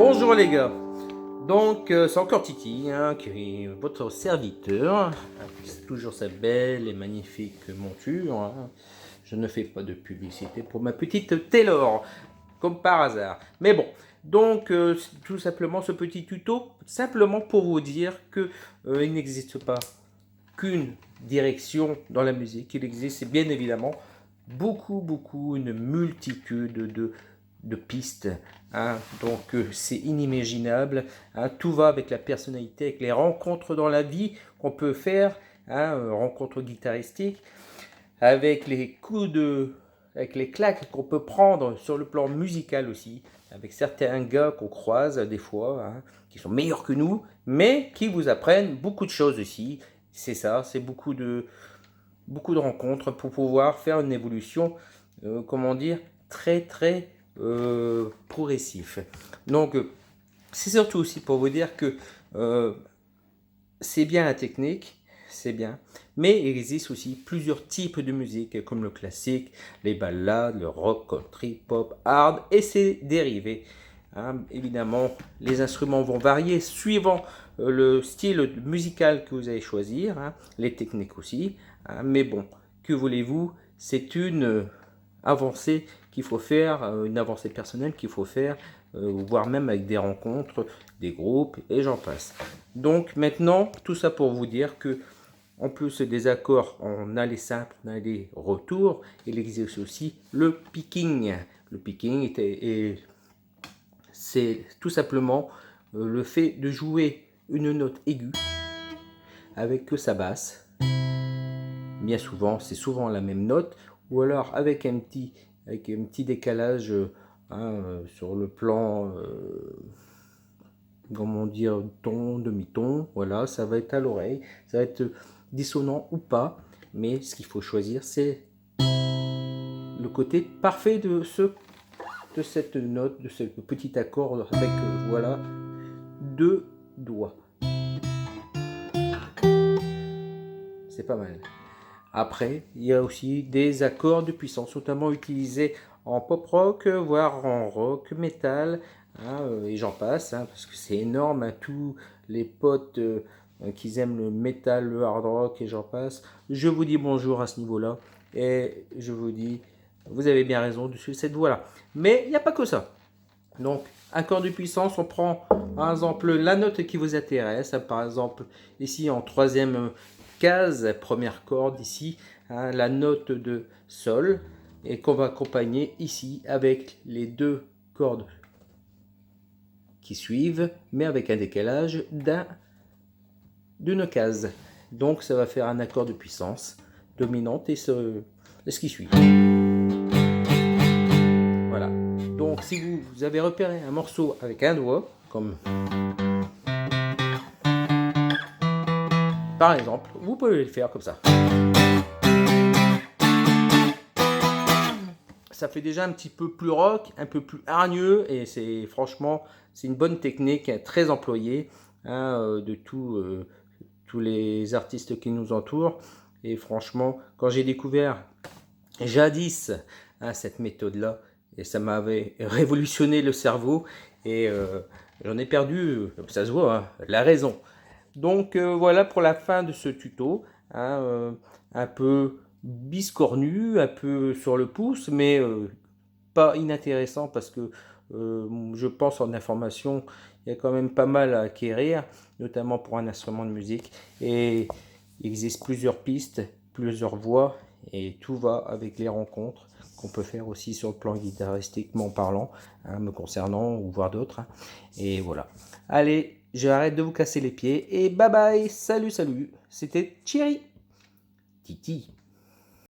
Bonjour les gars, donc c'est encore Titi, qui est votre serviteur, c'est toujours sa belle et magnifique monture, Je ne fais pas de publicité pour ma petite Taylor, comme par hasard, mais bon, donc tout simplement ce petit tuto, simplement pour vous dire que il n'existe pas qu'une direction dans la musique, il existe bien évidemment une multitude de pistes, donc c'est inimaginable, tout va avec la personnalité, avec les rencontres dans la vie qu'on peut faire, rencontres guitaristiques, avec les avec les claques qu'on peut prendre sur le plan musical aussi, avec certains gars qu'on croise des fois, qui sont meilleurs que nous, mais qui vous apprennent beaucoup de choses aussi. C'est ça, c'est beaucoup de rencontres pour pouvoir faire une évolution, comment dire, très progressif. Donc c'est surtout aussi pour vous dire que c'est bien la technique, c'est bien, mais il existe aussi plusieurs types de musique comme le classique, les ballades, le rock, country, pop, hard et ses dérivés. Évidemment, les instruments vont varier suivant le style musical que vous allez choisir, les techniques aussi, mais bon, que voulez-vous, c'est une avancée qu'il faut faire, une avancée personnelle qu'il faut faire, voire même avec des rencontres, des groupes et j'en passe. Donc maintenant, tout ça pour vous dire que en plus des accords, on a les simples, on a les retours, il existe aussi le picking. Le picking c'est tout simplement le fait de jouer une note aiguë avec que sa basse. Bien souvent, c'est souvent la même note, ou alors avec un petit décalage sur le plan, comment dire, ton, demi-ton, voilà, ça va être à l'oreille, ça va être dissonant ou pas, mais ce qu'il faut choisir, c'est le côté parfait de cette note, de ce petit accord avec, voilà, deux doigts. C'est pas mal. Après, il y a aussi des accords de puissance, notamment utilisés en pop rock, voire en rock, metal, et j'en passe, parce que c'est énorme, tous les potes qui aiment le metal, le hard rock, et j'en passe. Je vous dis bonjour à ce niveau-là, et je vous dis, vous avez bien raison de suivre cette voie-là. Mais il n'y a pas que ça. Donc, accord de puissance, on prend par exemple la note qui vous intéresse, par exemple ici en troisième case, première corde ici, la note de sol, et qu'on va accompagner ici avec les deux cordes qui suivent, mais avec un décalage d'une case. Donc ça va faire un accord de puissance dominante et ce qui suit. Voilà. Donc si vous avez repéré un morceau avec un doigt, comme par exemple, vous pouvez le faire comme ça. Ça fait déjà un petit peu plus rock, un peu plus hargneux, et c'est franchement, c'est une bonne technique très employée de tous les artistes qui nous entourent. Et franchement, quand j'ai découvert jadis cette méthode-là, et ça m'avait révolutionné le cerveau, et j'en ai perdu, ça se voit, la raison. Donc voilà pour la fin de ce tuto, un peu biscornu, un peu sur le pouce, mais pas inintéressant parce que je pense en information, il y a quand même pas mal à acquérir, notamment pour un instrument de musique. Et il existe plusieurs pistes, plusieurs voies, et tout va avec les rencontres qu'on peut faire aussi sur le plan guitaristiquement parlant, me concernant ou voir d'autres. Et voilà. Allez, j'arrête de vous casser les pieds et bye bye, salut, c'était Thierry. Titi.